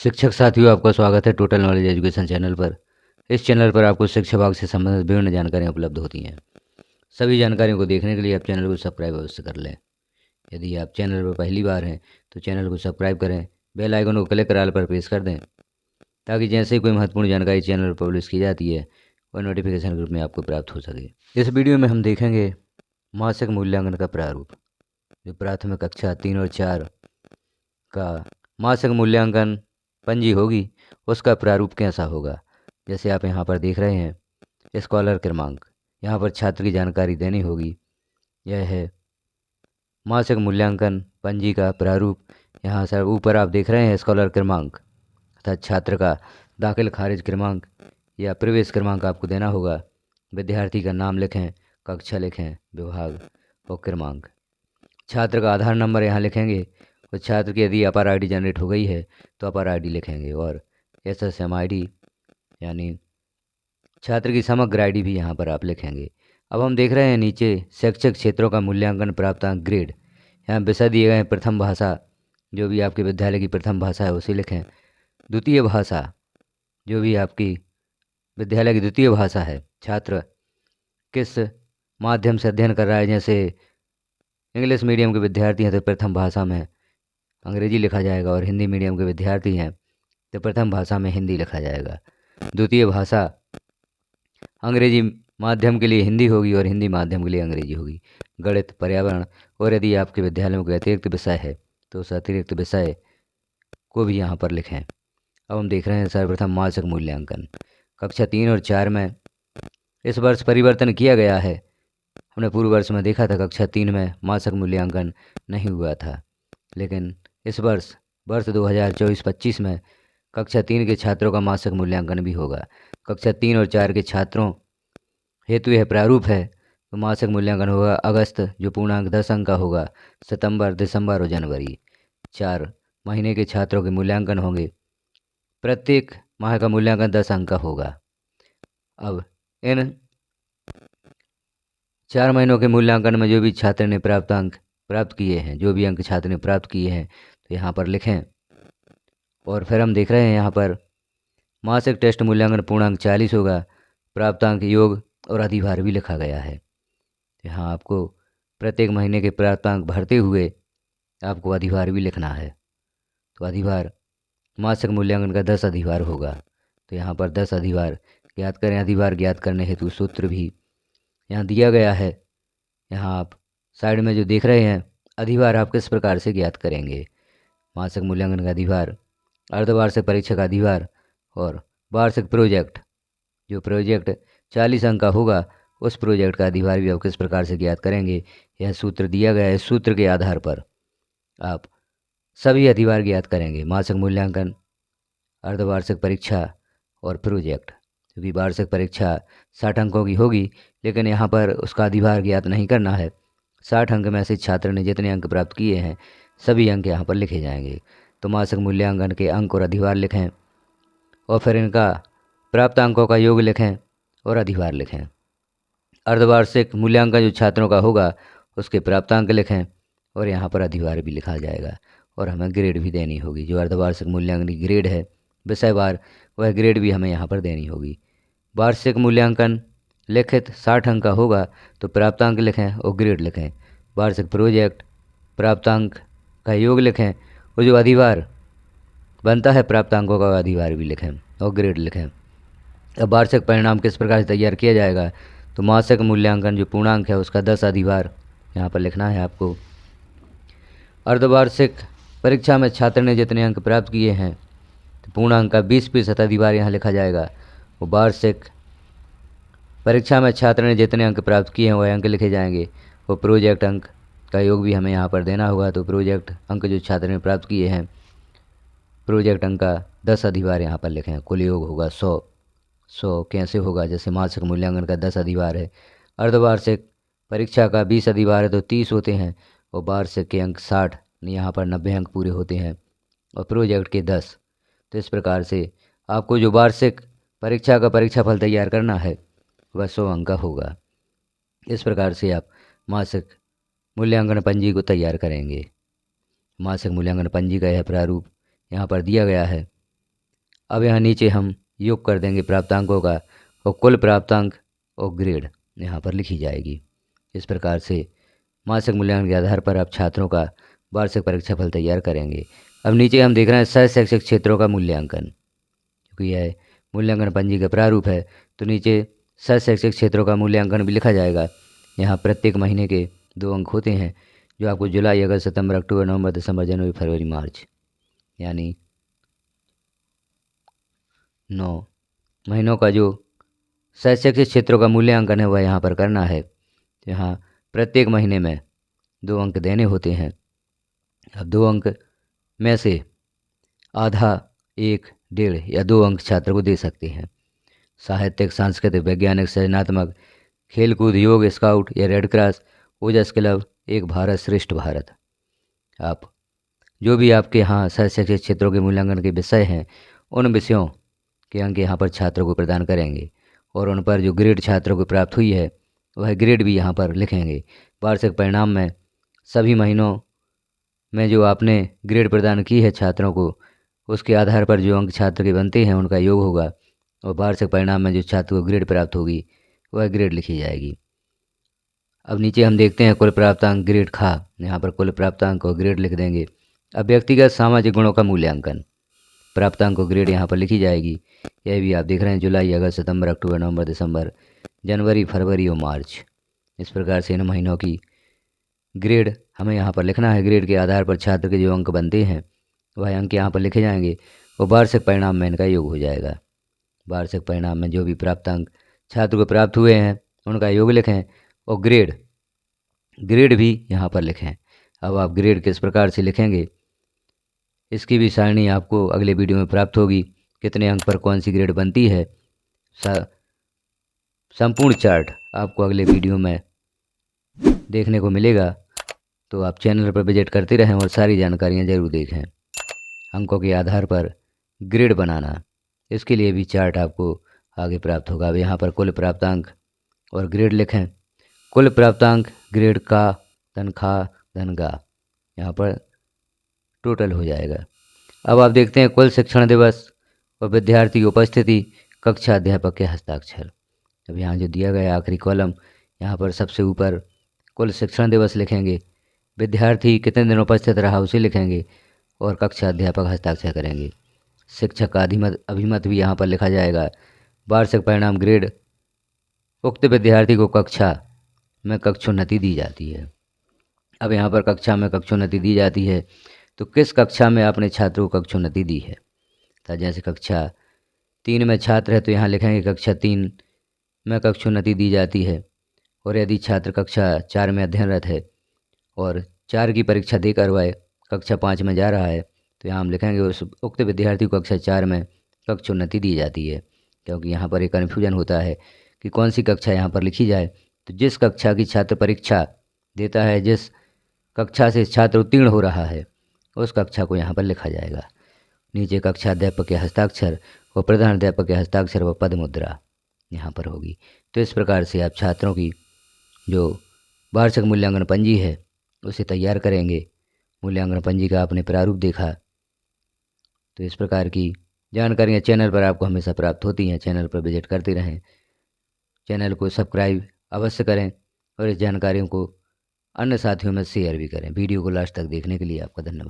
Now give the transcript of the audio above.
शिक्षक साथियों, आपका स्वागत है टोटल नॉलेज एजुकेशन चैनल पर। इस चैनल पर आपको शिक्षा विभाग से संबंधित विभिन्न जानकारियाँ उपलब्ध होती हैं। सभी जानकारियों को देखने के लिए आप चैनल को सब्सक्राइब अवश्य कर लें। यदि आप चैनल पर पहली बार हैं तो चैनल को सब्सक्राइब करें, बेल आइकन को क्लिक कर ऑल पर प्रेस कर दें, ताकि जैसे ही कोई महत्वपूर्ण जानकारी चैनल पर पब्लिश की जाती है वह नोटिफिकेशन ग्रुप में आपको प्राप्त हो सके। इस वीडियो में हम देखेंगे मासिक मूल्यांकन का प्रारूप। जो प्राथमिक कक्षा 3 और 4 का मासिक मूल्यांकन पंजी होगी उसका प्रारूप कैसा होगा। जैसे आप यहाँ पर देख रहे हैं स्कॉलर क्रमांक, यहाँ पर छात्र की जानकारी देनी होगी। यह है मासिक मूल्यांकन पंजी का प्रारूप। यहाँ सर ऊपर आप देख रहे हैं स्कॉलर क्रमांक अर्थात छात्र का दाखिल खारिज क्रमांक या प्रवेश क्रमांक आपको देना होगा। विद्यार्थी का नाम लिखें, कक्षा लिखें, विभाग और क्रमांक। छात्र का आधार नंबर यहाँ लिखेंगे और छात्र की यदि अपर आईडी जनरेट हो गई है तो अपर आईडी लिखेंगे और SSM आईडी यानी छात्र की समग्र आईडी भी यहाँ पर आप लिखेंगे। अब हम देख रहे हैं नीचे शैक्षिक क्षेत्रों का मूल्यांकन प्राप्तांक ग्रेड। यहाँ विषय दिए गए हैं प्रथम भाषा, जो भी आपके विद्यालय की प्रथम भाषा है उसे लिखें। द्वितीय भाषा, जो भी आपकी विद्यालय की द्वितीय भाषा है, छात्र किस माध्यम से अध्ययन कर रहा है। जैसे इंग्लिश मीडियम के विद्यार्थी हैं तो प्रथम भाषा में अंग्रेजी लिखा जाएगा और हिंदी मीडियम के विद्यार्थी हैं तो प्रथम भाषा में हिंदी लिखा जाएगा। द्वितीय भाषा अंग्रेजी माध्यम के लिए हिंदी होगी और हिंदी माध्यम के लिए अंग्रेजी होगी। गणित, पर्यावरण और यदि आपके विद्यालयों के अतिरिक्त विषय है तो उस अतिरिक्त विषय को भी यहाँ पर लिखें। अब हम देख रहे हैं सर्वप्रथम मासिक मूल्यांकन कक्षा 3 और 4 में इस वर्ष परिवर्तन किया गया है। हमने पूर्व वर्ष में देखा था कक्षा 3 में मासिक मूल्यांकन नहीं हुआ था, लेकिन इस वर्ष 2024-25 में कक्षा 3 के छात्रों का मासिक मूल्यांकन भी होगा। कक्षा 3 और 4 के छात्रों हेतु यह प्रारूप है। तो मासिक मूल्यांकन होगा अगस्त, जो पूर्णांक 10 अंक का होगा, सितंबर, दिसंबर और जनवरी। 4 महीने के छात्रों के मूल्यांकन होंगे। प्रत्येक माह का मूल्यांकन 10 अंक का होगा। अब इन 4 महीनों के मूल्यांकन में जो भी छात्र ने प्राप्तांक प्राप्त किए हैं, जो भी अंक छात्र ने प्राप्त किए हैं तो यहाँ पर लिखें। और फिर हम देख रहे हैं यहाँ पर मासिक टेस्ट मूल्यांकन पूर्णांक 40 होगा। प्राप्तांक, योग और अधिभार भी लिखा गया है। यहाँ आपको प्रत्येक महीने के प्राप्तांक भरते हुए आपको अधिभार भी लिखना है। तो अधिभार मासिक मूल्यांकन का 10 अधिभार होगा। तो यहाँ पर 10 अधिभार ज्ञात करें। अधिभार ज्ञात करने हेतु सूत्र भी यहाँ दिया गया है। यहाँ आप साइड में जो देख रहे हैं अधिभार आप किस प्रकार से ज्ञात करेंगे। मासिक मूल्यांकन का अधिभार, अर्धवार्षिक परीक्षा का अधिभार और वार्षिक प्रोजेक्ट, जो प्रोजेक्ट 40 अंक का होगा उस प्रोजेक्ट का अधिभार भी आप किस प्रकार से ज्ञात करेंगे, यह सूत्र दिया गया है। सूत्र के आधार पर आप सभी अधिभार ज्ञात करेंगे। मासिक मूल्यांकन, अर्धवार्षिक परीक्षा और प्रोजेक्ट। क्योंकि वार्षिक परीक्षा 60 अंकों की होगी, लेकिन यहाँ पर उसका अधिभार ज्ञात नहीं करना है। 60 अंक में से छात्र ने जितने अंक प्राप्त किए हैं सभी अंक यहाँ पर लिखे जाएंगे। तो मासिक मूल्यांकन के अंक और अधिभार लिखें और फिर इनका प्राप्त अंकों का योग लिखें और अधिभार लिखें। अर्धवार्षिक मूल्यांकन जो छात्रों का होगा उसके प्राप्तांक लिखें और यहाँ पर अधिभार भी लिखा जाएगा और हमें ग्रेड भी देनी होगी। जो अर्धवार्षिक मूल्यांकन की ग्रेड है विषयवार, वह ग्रेड भी हमें यहाँ पर देनी होगी। वार्षिक मूल्यांकन लिखित 60 अंक का होगा तो प्राप्तांक लिखें और ग्रेड लिखें। वार्षिक प्रोजेक्ट प्राप्तांक का योग लिखें और जो अधिभार बनता है प्राप्तांकों का अधिभार भी लिखें और ग्रेड लिखें। अब वार्षिक परिणाम किस प्रकार से तैयार किया जाएगा, तो मासिक मूल्यांकन जो पूर्णांक है उसका 10 अधिभार यहाँ पर लिखना है आपको। अर्धवार्षिक परीक्षा में छात्र ने जितने अंक प्राप्त किए हैं तो पूर्णांक का 20% अधिभार यहाँ लिखा जाएगा। वो वार्षिक परीक्षा में छात्र ने जितने अंक प्राप्त किए हैं वह अंक लिखे जाएंगे। वो प्रोजेक्ट अंक का योग भी हमें यहाँ पर देना होगा। तो प्रोजेक्ट अंक जो छात्र ने प्राप्त किए हैं, प्रोजेक्ट अंक का 10 अधिभार यहाँ पर लिखें। कुल योग होगा 100 कैसे होगा, जैसे मासिक मूल्यांकन का 10 अधिभार है, अर्धवार्षिक परीक्षा का 20 अधिभार है तो 30 होते हैं और वार्षिक के अंक 60, यहाँ पर 90 अंक पूरे होते हैं और प्रोजेक्ट के 10। तो इस प्रकार से आपको जो वार्षिक परीक्षा का परीक्षाफल तैयार करना है वह 100 अंक का होगा। इस प्रकार से आप मासिक मूल्यांकन पंजी को तैयार करेंगे। मासिक मूल्यांकन पंजी का यह प्रारूप यहाँ पर दिया गया है। अब यहाँ नीचे हम योग कर देंगे प्राप्तांकों का और कुल प्राप्तांक और ग्रेड यहाँ पर लिखी जाएगी। इस प्रकार से मासिक मूल्यांकन के आधार पर आप छात्रों का वार्षिक परीक्षा फल तैयार करेंगे। अब नीचे हम देख रहे हैं शैक्षिक क्षेत्रों का मूल्यांकन, क्योंकि यह मूल्यांकन पंजी का प्रारूप है तो नीचे शैक्षिक क्षेत्रों का मूल्यांकन भी लिखा जाएगा। यहाँ प्रत्येक महीने के 2 अंक होते हैं जो आपको जुलाई, अगस्त, सितंबर, अक्टूबर, नवंबर, दिसंबर, जनवरी, फरवरी, मार्च यानी 9 महीनों का जो शैक्षिक क्षेत्रों का मूल्यांकन है वह यहाँ पर करना है। यहाँ प्रत्येक महीने में 2 अंक देने होते हैं। अब 2 अंक में से आधा, 1, 1.5 या 2 अंक छात्र को दे सकते हैं। साहित्यिक, सांस्कृतिक, वैज्ञानिक, सृजनात्मक, खेलकूद, योग, स्काउट या रेड क्रॉस, ओजस क्लब, एक भारत श्रेष्ठ भारत। आप जो भी आपके यहाँ शैक्षिक क्षेत्रों के मूल्यांकन के विषय हैं उन विषयों के अंक यहाँ पर छात्रों को प्रदान करेंगे और उन पर जो ग्रेड छात्रों को प्राप्त हुई है वह ग्रेड भी यहाँ पर लिखेंगे। वार्षिक परिणाम में सभी महीनों में जो आपने ग्रेड प्रदान की है छात्रों को, उसके आधार पर जो अंक छात्र के बनते हैं उनका योग होगा और वार्षिक परिणाम में जो छात्र को ग्रेड प्राप्त होगी वह ग्रेड लिखी जाएगी। अब नीचे हम देखते हैं कुल प्राप्तांक ग्रेड खा, यहाँ पर कुल प्राप्तांक और ग्रेड लिख देंगे। अब व्यक्तिगत सामाजिक गुणों का मूल्यांकन, प्राप्तांक को ग्रेड यहाँ पर लिखी जाएगी। यह भी आप देख रहे हैं जुलाई, अगस्त, सितंबर, अक्टूबर, नवंबर, दिसंबर, जनवरी, फरवरी और मार्च। इस प्रकार से इन महीनों की ग्रेड हमें यहाँ पर लिखना है। ग्रेड के आधार पर छात्र के जो अंक बनते हैं वह अंक यहाँ पर लिखे जाएंगे और वार्षिक परिणाम में इनका योग हो जाएगा। वार्षिक परिणाम में जो भी प्राप्तांक छात्र को प्राप्त हुए हैं उनका योग लिखें और ग्रेड भी यहाँ पर लिखें। अब आप ग्रेड किस प्रकार से लिखेंगे इसकी भी सारणी आपको अगले वीडियो में प्राप्त होगी। कितने अंक पर कौन सी ग्रेड बनती है संपूर्ण चार्ट आपको अगले वीडियो में देखने को मिलेगा। तो आप चैनल पर विजिट करते रहें और सारी जानकारियाँ ज़रूर देखें। अंकों के आधार पर ग्रेड बनाना, इसके लिए भी चार्ट आपको आगे प्राप्त होगा। अब यहाँ पर कुल प्राप्तांक और ग्रेड लिखें। कुल प्राप्तांक ग्रेड का तनख्वाह धनगा यहाँ पर टोटल हो जाएगा। अब आप देखते हैं कुल शिक्षण दिवस और विद्यार्थी की उपस्थिति, कक्षा अध्यापक के हस्ताक्षर। अब यहाँ जो दिया गया आखिरी कॉलम, यहाँ पर सबसे ऊपर कुल शिक्षण दिवस लिखेंगे, विद्यार्थी कितने दिन उपस्थित रहा उसे लिखेंगे और कक्षा अध्यापक हस्ताक्षर करेंगे। शिक्षक का अभिमत भी यहाँ पर लिखा जाएगा। वार्षिक परिणाम ग्रेड, उक्त विद्यार्थी को कक्षा में कक्षोन्नति दी जाती है। अब यहाँ पर कक्षा में कक्षोन्नति दी जाती है तो किस कक्षा में आपने छात्रों को कक्षोन्नति दी है। तो जैसे कक्षा 3 में छात्र है तो यहाँ लिखेंगे कक्षा 3 में कक्षोन्नति दी जाती है। और यदि छात्र कक्षा 4 में अध्ययनरत है और 4 की परीक्षा देकर वह कक्षा 5 में जा रहा है तो यहाँ हम लिखेंगे उस उक्त विद्यार्थी को कक्षा 4 में कक्षोन्नति दी जाती है। क्योंकि यहाँ पर एक कन्फ्यूजन होता है कि कौन सी कक्षा यहाँ पर लिखी जाए, तो जिस कक्षा की छात्र परीक्षा देता है, जिस कक्षा से छात्र उत्तीर्ण हो रहा है उस कक्षा को यहाँ पर लिखा जाएगा। नीचे कक्षा अध्यापक के हस्ताक्षर और प्रधान अध्यापक के हस्ताक्षर व पद मुद्रा यहाँ पर होगी। तो इस प्रकार से आप छात्रों की जो वार्षिक मूल्यांकन पंजी है उसे तैयार करेंगे। मूल्यांकन पंजी का आपने प्रारूप देखा। तो इस प्रकार की जानकारियाँ चैनल पर आपको हमेशा प्राप्त होती हैं। चैनल पर विजिट करते रहें, चैनल को सब्सक्राइब अवश्य करें और इस जानकारियों को अन्य साथियों में शेयर भी करें। वीडियो को लास्ट तक देखने के लिए आपका धन्यवाद।